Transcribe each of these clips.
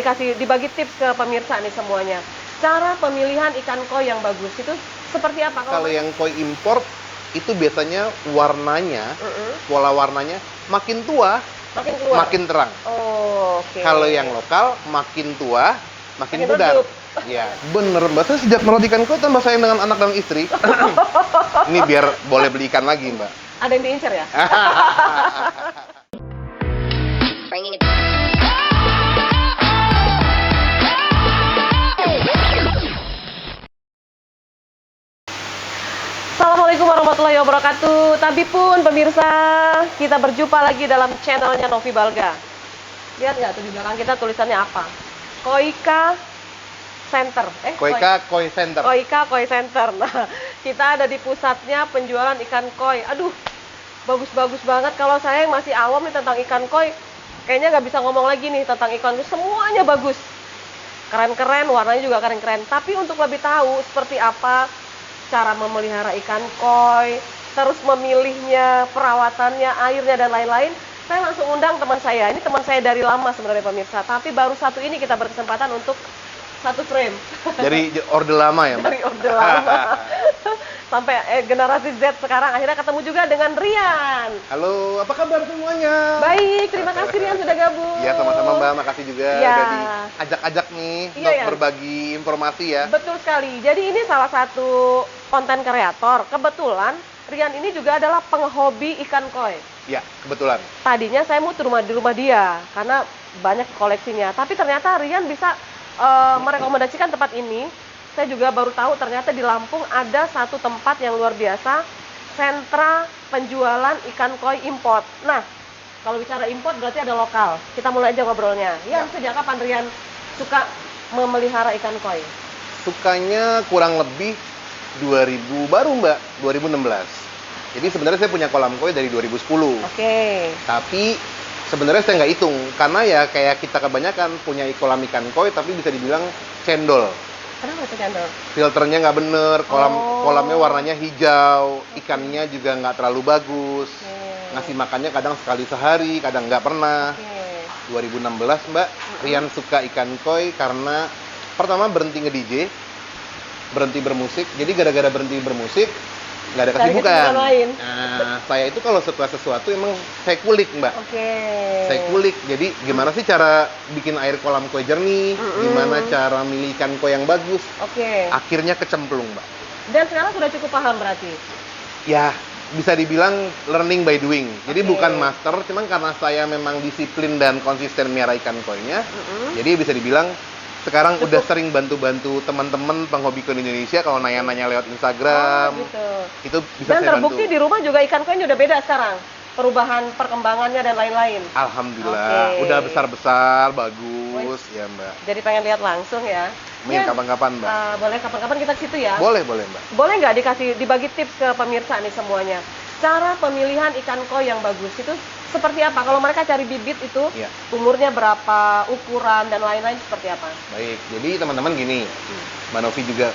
nggak dibagi tips ke pemirsa nih semuanya? Cara pemilihan ikan koi yang bagus itu seperti apa? Kalau yang koi import itu biasanya warnanya, pola warnanya makin tua, makin keluar, makin terang. Oh, oke. Kalau yang lokal makin tua, makin pudar. redup. Ya, bener Mbak. Saya sejak merawat ikan koi tambah sayang dengan anak dan istri. Ini biar boleh beli ikan lagi, Mbak. Ada yang diincar ya? Bringing it. Assalamualaikum warahmatullahi wabarakatuh. Tapi pun pemirsa, kita berjumpa lagi dalam channelnya Novi Balga. Lihat nggak tuh di belakang kita tulisannya apa? Koika Center. Koika Koi Center. Koika Koi Center. Nah, kita ada di pusatnya penjualan ikan koi. Aduh, bagus-bagus banget. Kalau saya yang masih awam nih tentang ikan koi, kayaknya nggak bisa ngomong lagi nih tentang ikan koi. Semuanya bagus. Keren-keren, warnanya juga keren-keren. Tapi untuk lebih tahu seperti apa cara memelihara ikan koi, terus memilihnya, perawatannya, airnya, dan lain-lain, saya langsung undang teman saya. Ini teman saya dari lama sebenarnya pemirsa, tapi baru satu ini kita berkesempatan untuk satu frame. Dari orde lama ya, Mbak? Dari orde lama. Sampai generasi Z sekarang akhirnya ketemu juga dengan Rian. Halo, apa kabar semuanya? Baik, terima kasih Rian sudah gabung. Iya, sama-sama Mbak, makasih juga Ya. udah diajak-ajak nih Iya, untuk ya. berbagi informasi ya. Betul sekali. Jadi ini salah satu konten kreator. Kebetulan Rian ini juga adalah penghobi ikan koi. Ya, kebetulan. Tadinya saya mau di rumah dia karena banyak koleksinya. Tapi ternyata Rian bisa merekomendasikan tempat ini. Saya juga baru tahu ternyata di Lampung ada satu tempat yang luar biasa, sentra penjualan ikan koi import. Nah, kalau bicara import berarti ada lokal. Kita mulai aja ngobrolnya. Rian, sejak kapan Rian suka memelihara ikan koi? Sukanya kurang lebih 2000 baru Mbak, 2016. Jadi sebenarnya saya punya kolam koi dari 2010. Oke. Tapi sebenarnya saya nggak hitung karena ya kayak kita kebanyakan punya kolam ikan koi tapi bisa dibilang cendol. Kenapa tuh cendol? Filternya nggak bener, kolamnya warnanya hijau, ikannya juga nggak terlalu bagus. Ngasih makannya kadang sekali sehari, kadang nggak pernah. 2016 Mbak, Rian suka ikan koi karena pertama berhenti nge-DJ, berhenti bermusik. Jadi gara-gara berhenti bermusik, nggak ada Cari kesibukan. kesibukan lain. Nah, saya itu kalau suka sesuatu emang saya kulik Mbak. Oke. Saya kulik. Jadi gimana sih cara bikin air kolam koi jernih? Gimana cara milih ikan koi yang bagus? Oke. Akhirnya kecemplung Mbak. Dan sekarang sudah cukup paham berarti? Ya, bisa dibilang learning by doing. Jadi Oke. bukan master, cuman karena saya memang disiplin dan konsisten miara ikan koinya, jadi bisa dibilang sekarang udah sering bantu-bantu teman-teman penghobi ikan Indonesia kalau nanya-nanya lewat Instagram. Gitu. Itu bisa Dan saya bantu. terbukti di rumah juga ikan koinya udah beda sekarang. Perubahan perkembangannya dan lain-lain. Alhamdulillah, Oke. udah besar-besar, bagus ya Mbak. Jadi pengen lihat langsung ya. Amin, Rian, kapan-kapan Mbak. boleh kapan-kapan kita ke situ ya? Boleh Mbak. Boleh nggak dibagi tips ke pemirsa nih semuanya? Cara pemilihan ikan koi yang bagus itu seperti apa? Kalau mereka cari bibit itu, Iya. umurnya berapa, ukuran, dan lain-lain seperti apa? Baik, jadi teman-teman gini, Mbak Novi juga,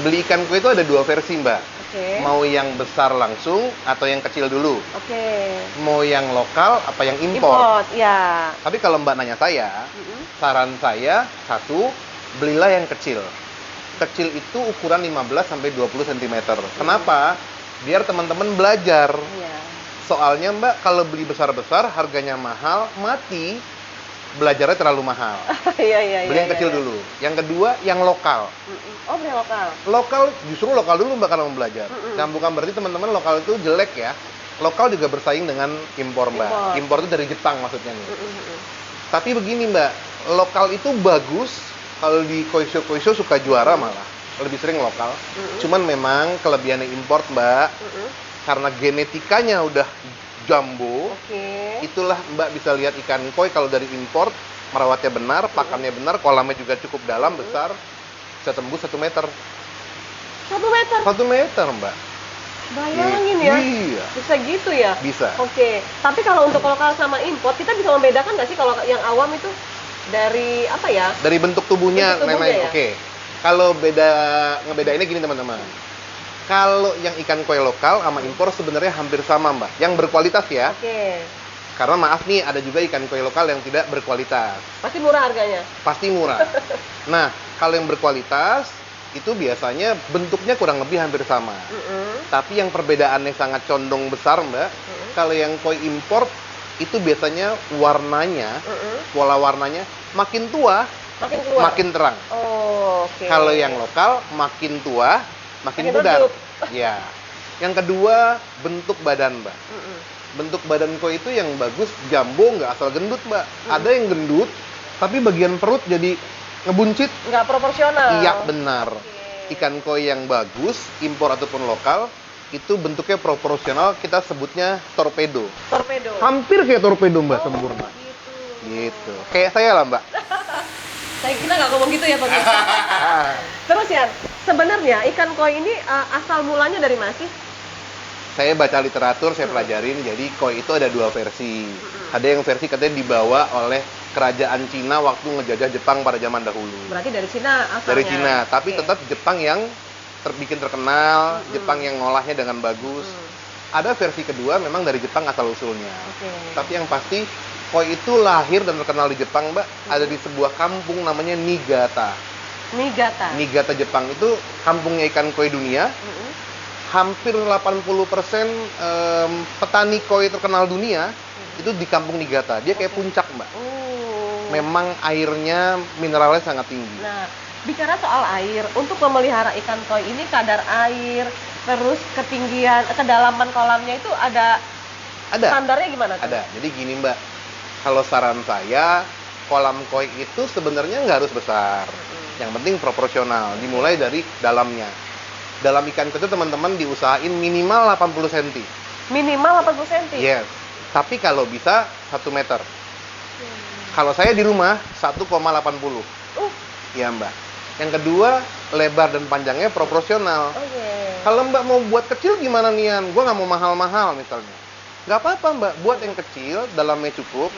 beli ikan koi itu ada dua versi Mbak. Oke. Mau yang besar langsung atau yang kecil dulu? Oke. Mau yang lokal apa yang impor? Import, ya. Tapi kalau Mbak nanya saya, saran saya, satu, belilah yang kecil. Kecil itu ukuran 15 sampai 20 cm. Kenapa? Biar teman-teman belajar. Iya. Soalnya Mbak, kalau beli besar-besar harganya mahal, mati, belajarnya terlalu mahal. Iya. Beli yang kecil dulu. Yang kedua, yang lokal. Oh, beli lokal. Lokal, justru lokal dulu Mbak kalau mau belajar. Nah, bukan berarti teman-teman lokal itu jelek ya. Lokal juga bersaing dengan impor Mbak. Impor itu dari Jepang maksudnya nih. Tapi begini Mbak, lokal itu bagus kalau di koisho suka juara malah. Lebih sering lokal. Cuman memang kelebihannya import Mbak, karena genetikanya udah jumbo, Oke. itulah Mbak bisa lihat ikan koi kalau dari import, merawatnya benar, pakannya benar, kolamnya juga cukup dalam, besar, bisa tembus 1 meter. 1 meter? 1 meter Mbak. Bayangin ya. Iya. Bisa gitu ya? Bisa. Oke. Tapi kalau untuk lokal sama import, kita bisa membedakan nggak sih kalau yang awam itu dari apa ya? Dari bentuk tubuhnya, Bentuk tubuhnya ya? Oke. Kalau ngebedainnya gini teman-teman. Kalau yang ikan koi lokal sama impor sebenarnya hampir sama Mbak. Yang berkualitas ya. Oke. Karena maaf nih, ada juga ikan koi lokal yang tidak berkualitas. Pasti murah harganya. Pasti murah. Nah, kalau yang berkualitas, itu biasanya bentuknya kurang lebih hampir sama. Tapi yang perbedaannya sangat condong besar, Mbak. Kalau yang koi impor, itu biasanya warnanya, pola warnanya, makin tua, Makin keluar. makin terang. Oh, oke. Kalau yang lokal, makin tua, makin pudar. redup. Ya. Yang kedua, bentuk badan, Mbak. Bentuk badan koi itu yang bagus, jumbo, nggak asal gendut, Mbak. Ada yang gendut, tapi bagian perut jadi ngebuncit. Nggak proporsional. Iya, benar. Oke. Ikan koi yang bagus, impor ataupun lokal, itu bentuknya proporsional, kita sebutnya torpedo. Torpedo. Hampir kayak torpedo, Mbak, sempurna. Gitu. Gitu. Kayak saya lah, Mbak. Kita nggak ngomong gitu ya, Pak. Terus ya, sebenarnya ikan koi ini asal mulanya dari mana sih? Saya baca literatur, saya pelajarin, jadi koi itu ada dua versi. Ada yang versi katanya dibawa oleh kerajaan Cina waktu ngejajah Jepang pada zaman dahulu. Berarti dari Cina asalnya. Dari Cina, tapi Oke. tetap Jepang yang bikin terkenal, Jepang yang ngolahnya dengan bagus. Ada versi kedua memang dari Jepang asal usulnya. Oke. Tapi yang pasti koi itu lahir dan terkenal di Jepang, Mbak. Ada di sebuah kampung namanya Niigata. Niigata. Niigata Jepang itu kampungnya ikan koi dunia. Hampir 80% petani koi terkenal dunia itu di kampung Niigata. Dia kayak puncak, Mbak. Memang airnya mineralnya sangat tinggi. Nah, bicara soal air, untuk memelihara ikan koi ini kadar air, terus ketinggian, kedalaman kolamnya itu ada standarnya gimana tuh? Ada. Jadi gini, Mbak. Kalau saran saya, kolam koi itu sebenarnya nggak harus besar. Yang penting proporsional. Dimulai dari dalamnya. Dalam ikan koi itu teman-teman diusahain minimal 80 cm. Minimal 80 cm? Yes. Tapi kalau bisa 1 meter. Kalau saya di rumah 1,80. Iya, Mbak. Yang kedua, lebar dan panjangnya proporsional. Kalau Mbak mau buat kecil gimana nian? Gua nggak mau mahal-mahal misalnya. Nggak apa-apa, Mbak. Buat yang kecil, dalamnya cukup.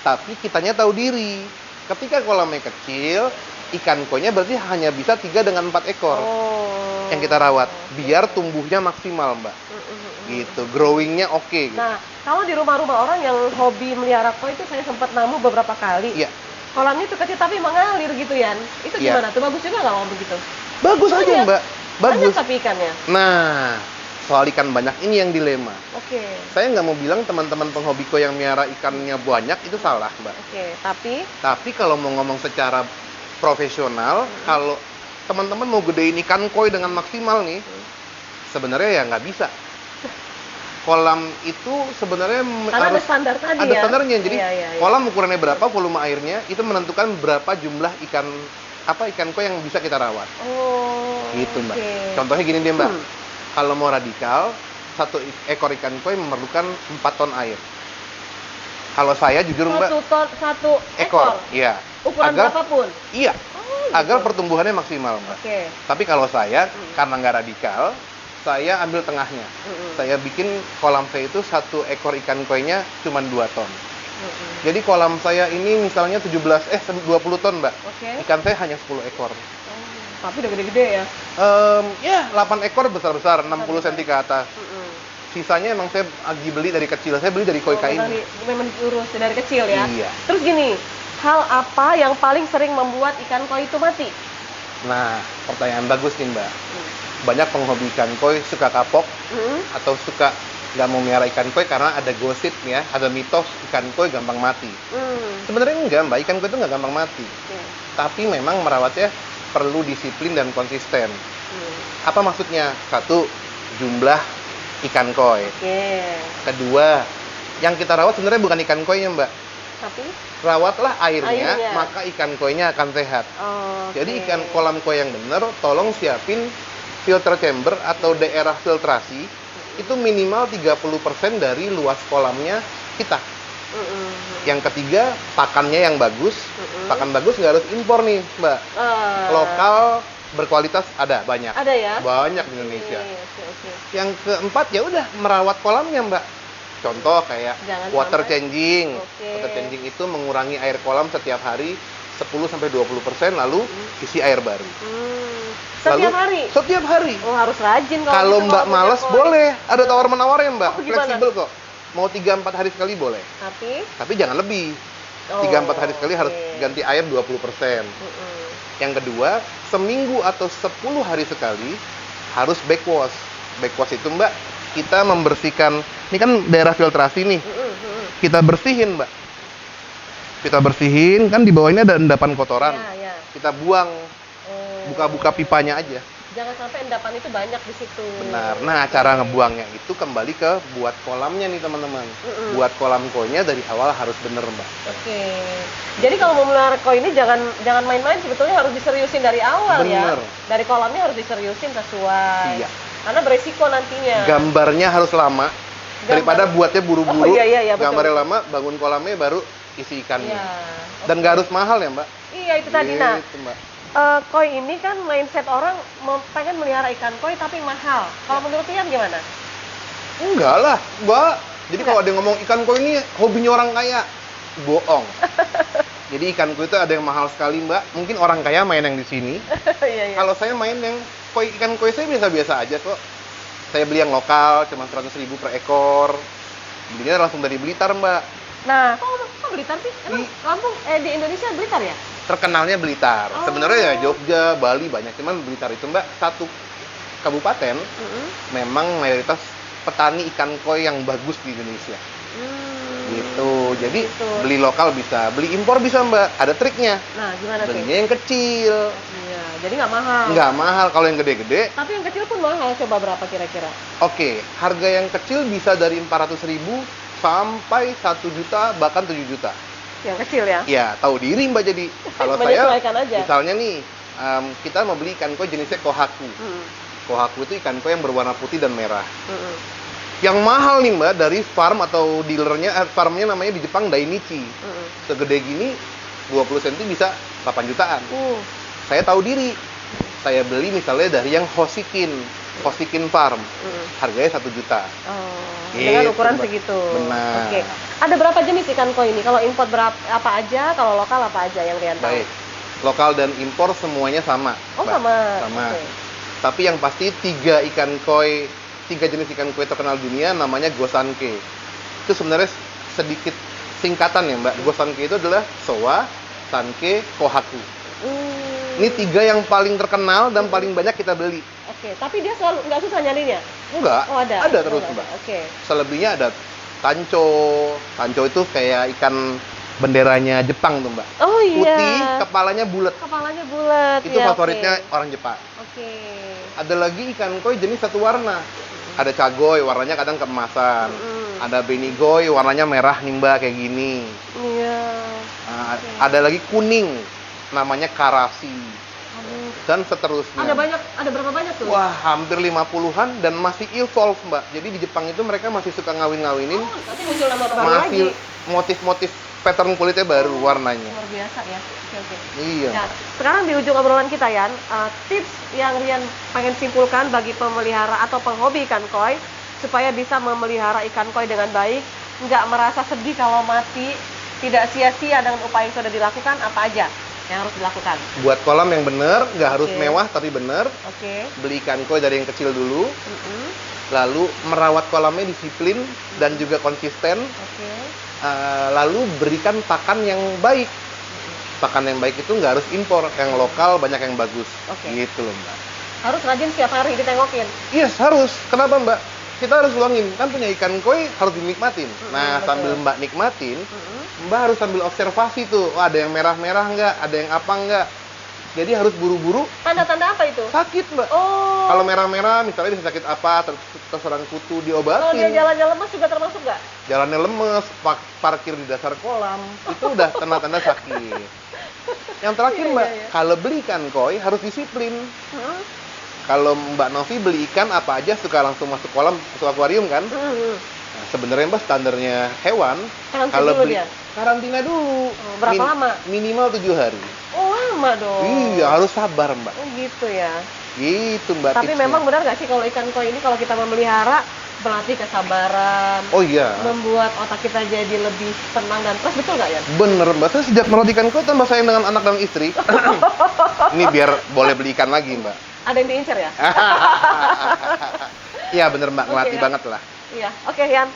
Tapi kitanya tahu diri. Ketika kolamnya kecil, ikan koi-nya berarti hanya bisa 3 dengan 4 ekor. Yang kita rawat. Biar tumbuhnya maksimal, Mbak. Gitu. Growing-nya oke. Gitu. Nah, kalau di rumah-rumah orang yang hobi melihara koi itu saya sempat namu beberapa kali. Iya. Kolamnya itu kecil tapi mengalir gitu ya. Itu Iya. gimana tuh? Bagus juga nggak kalau begitu? Bagus aja, Banyak. Mbak. Banyak Bagus. tapi ikannya. Nah, soal ikan banyak ini yang dilema. Oke. Saya nggak mau bilang teman-teman penghobi koi yang miara ikannya banyak itu salah, Mbak. Oke, tapi Tapi kalau mau ngomong secara profesional, kalau teman-teman mau gedein ikan koi dengan maksimal nih, sebenarnya ya nggak bisa. Kolam itu sebenarnya karena ada harus standar tadi ada ya. standarnya. Jadi Iya. kolam ukurannya berapa, volume airnya itu menentukan berapa jumlah ikan koi yang bisa kita rawat. Oh. Gitu, Mbak. Oke. Contohnya gini deh, Mbak. Kalau mau radikal, satu ekor ikan koi memerlukan 4 ton air. Kalau saya jujur, Mbak, Satu ekor. Iya. Ukuran berapapun. Iya. Oh, Agar gitu. pertumbuhannya maksimal, Mbak. Oke. Tapi kalau saya, karena nggak radikal, saya ambil tengahnya. Saya bikin kolam saya itu satu ekor ikan koi-nya cuma 2 ton. Jadi kolam saya ini misalnya 20 ton, Mbak. Oke. Ikan saya hanya 10 ekor. Tapi udah gede-gede ya. Ya, 8 ekor besar-besar, 60 cm ke atas. Sisanya emang saya lagi beli dari kecil. Saya beli dari koi kain. Memang diurus dari kecil ya. Iya. Terus gini, hal apa yang paling sering membuat ikan koi itu mati? Nah, pertanyaan bagus nih, Mbak. Banyak penghobi ikan koi suka kapok atau suka nggak mau miara ikan koi karena ada gosip ya, ada mitos ikan koi gampang mati. Sebenarnya enggak, Mbak, ikan koi itu nggak gampang mati. Tapi memang merawatnya perlu disiplin dan konsisten. Apa maksudnya? Satu, jumlah ikan koi. Kedua, yang kita rawat sebenarnya bukan ikan koinya, Mbak. Tapi Rawatlah airnya, Airnya. maka ikan koinya akan sehat. Jadi ikan kolam koi yang benar, tolong siapin filter chamber atau daerah filtrasi itu minimal 30% dari luas kolamnya kita. Yang ketiga, pakannya yang bagus. Pakan bagus nggak harus impor nih, Mbak. Lokal berkualitas ada banyak. Ada ya? Banyak di Indonesia. Oke. Yang keempat ya udah merawat kolamnya, Mbak. Contoh kayak Jangan water sampai- changing. Oke. Water changing itu mengurangi air kolam setiap hari 10-20% lalu isi air baru. Setiap hari? Setiap hari. Oh, harus rajin Kalau Mbak punya males koi. boleh, ada tawar-menawarnya, Mbak. Oh, gimana? Fleksibel kok. Mau 3-4 hari sekali boleh. Tapi jangan lebih. 3-4 hari sekali harus ganti air 20%. Yang kedua, seminggu atau 10 hari sekali harus backwash. Backwash itu Mbak, kita membersihkan, ini kan daerah filtrasi nih. Kita bersihin Mbak. Kita bersihin, kan di bawah ini ada endapan kotoran. Kita buang, buka-buka pipanya aja. Jangan sampai endapan itu banyak di situ. Benar. Nah, cara ngebuangnya itu kembali ke buat kolamnya nih teman-teman. Buat kolam koinya dari awal harus bener Mbak. Jadi kalau mau melihara koi ini jangan main-main, sebetulnya harus diseriusin dari awal. Bener. Ya. Dari kolamnya harus diseriusin sesuai. Iya. Karena beresiko nantinya. Gambarnya harus lama. Daripada buatnya buru-buru. Gambarnya betul. lama, bangun kolamnya baru isi ikannya. Dan nggak harus mahal ya Mbak. Iya itu tadi. Nah, koi ini kan mindset orang pengen melihara ikan koi tapi mahal. Kalau menurut Ian gimana? Enggak lah, Mbak. Jadi kalau ada yang ngomong ikan koi ini hobinya orang kaya, bohong. Jadi ikan koi itu ada yang mahal sekali Mbak. Mungkin orang kaya main yang di sini. Kalau saya main yang ikan koi saya biasa-biasa aja kok. Saya beli yang lokal, cuma 100.000 per ekor. Belinya langsung dari Blitar Mbak. Nah, kok Blitar sih? Emang Lampung, di Indonesia Blitar ya? Terkenalnya Blitar. Sebenarnya ya Jogja, Bali banyak, cuman Blitar itu Mbak satu kabupaten memang mayoritas petani ikan koi yang bagus di Indonesia. Gitu. Jadi beli lokal bisa, beli impor bisa Mbak. Ada triknya. Nah, gimana sih? Belinya yang kecil. Iya, jadi nggak mahal. Nggak mahal kalau yang gede-gede. Tapi yang kecil pun mahal. Coba berapa kira-kira? Oke, harga yang kecil bisa dari 400.000 sampai 1 juta bahkan 7 juta. Yang kecil ya? Iya, tahu diri Mbak jadi. Kalau saya, misalnya nih, kita mau beli ikan koi jenisnya kohaku. Kohaku itu ikan koi yang berwarna putih dan merah. Yang mahal nih Mbak, dari farm atau dealernya, farmnya namanya di Jepang Dainichi. Segede gini, 20 cm bisa 8 jutaan. Saya tahu diri. Saya beli misalnya dari yang Hoshikin Farm. Harganya 1 juta. Dengan ukuran segitu. Benar. Oke. Ada berapa jenis ikan koi ini? Kalau impor apa aja, kalau lokal apa aja yang Rian tahu? Baik. Lokal dan impor semuanya sama. Oh, Mbak. Sama. Tapi yang pasti 3 jenis ikan koi terkenal dunia namanya Gosanke. Itu sebenarnya sedikit singkatan ya Mbak. Gosanke itu adalah Sowa, Sanke, Kohaku. Ini 3 yang paling terkenal dan paling banyak kita beli. Tapi dia selalu nggak susah nyarinya? Enggak. Oh, ada. Ada terus Mbak. Selebihnya ada tanco. Tanco itu kayak ikan benderanya Jepang tuh Mbak. Oh iya. Putih, kepalanya bulat. Itu favoritnya orang Jepang. Ada lagi ikan koi jenis satu warna. Ada cagoy, warnanya kadang keemasan. Ada benigoy, warnanya merah nih Mbak, kayak gini. Iya. Ada lagi kuning, namanya karasi. Dan seterusnya. Ada berapa banyak tuh? Wah, hampir 50-an dan masih evolve Mbak. Jadi di Jepang itu mereka masih suka ngawin-ngawinin. Nanti muncul nama baru masih lagi. Motif-motif pattern kulitnya baru, warnanya. Luar biasa ya. Iya. Nah, sekarang di ujung obrolan kita Yan, tips yang Rian pengen simpulkan bagi pemelihara atau penghobi ikan koi supaya bisa memelihara ikan koi dengan baik, nggak merasa sedih kalau mati, tidak sia-sia dengan upaya yang sudah dilakukan, apa aja yang harus dilakukan? Buat kolam yang benar, nggak harus mewah tapi benar. Beli ikan koi dari yang kecil dulu. Lalu merawat kolamnya disiplin dan juga konsisten. Lalu berikan pakan yang baik. Pakan yang baik itu nggak harus impor, yang lokal banyak yang bagus. Gitu loh Mbak. Harus rajin setiap hari ditengokin? Yes, harus. Kenapa Mbak? Kita harus uangin, kan punya ikan koi harus dinikmatin. Nah, sambil Mbak nikmatin, Mbak harus sambil observasi tuh. Oh, ada yang merah-merah nggak? Ada yang apa nggak? Jadi harus buru-buru. Tanda-tanda apa itu? Sakit Mbak. Kalau merah-merah, misalnya bisa sakit apa, terserang kutu, diobatin. Kalau dia jalannya lemes juga termasuk nggak? Jalannya lemes, parkir di dasar kolam, itu udah tanda-tanda sakit. Yang terakhir Mbak, kalau beli ikan koi harus disiplin. Kalau Mbak Novi beli ikan apa aja suka langsung masuk kolam, masuk akuarium kan? Nah, sebenarnya Mbak standarnya hewan kalau beli karantina dulu. Berapa lama? Minimal 7 hari. Oh, lama dong. Iya, harus sabar Mbak. Oh, gitu ya. Gitu Mbak. Tapi memang benar nggak sih kalau ikan koi ini kalau kita memelihara berlatih kesabaran. Oh iya. Membuat otak kita jadi lebih tenang dan fresh, betul nggak ya? Bener Mbak. Saya sejak merawat ikan koi tambah sayang dengan anak dan istri. Ini biar boleh beli ikan lagi Mbak. Ada yang diincar ya? Iya bener Mbak, ngelatih banget lah. Iya, oke Yan.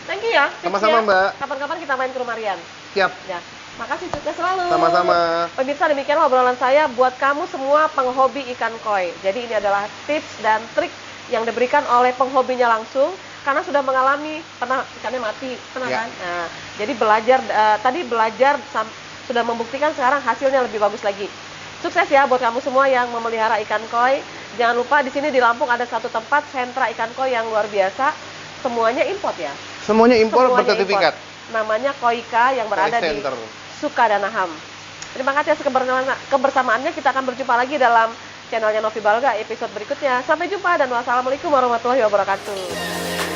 Thank you ya. Tips Sama-sama, ya. Mbak. Kapan-kapan kita main ke rumah Rian. Siap. Ya. Makasih, sukses selalu. Sama-sama. Pemirsa, demikian obrolan saya buat kamu semua penghobi ikan koi. Jadi ini adalah tips dan trik yang diberikan oleh penghobinya langsung karena sudah mengalami, pernah ikannya mati, pernah Ya. kan? Nah, jadi belajar sudah membuktikan sekarang hasilnya lebih bagus lagi. Sukses ya buat kamu semua yang memelihara ikan koi. Jangan lupa di sini di Lampung ada satu tempat sentra ikan koi yang luar biasa. Semuanya import ya. Semuanya impor Semuanya bersertifikat. import. Namanya Koika yang berada Koi di Center. Sukadanaham. Terima kasih atas kebersamaannya. Kita akan berjumpa lagi dalam channelnya Novi Balga episode berikutnya. Sampai jumpa dan wassalamualaikum warahmatullahi wabarakatuh.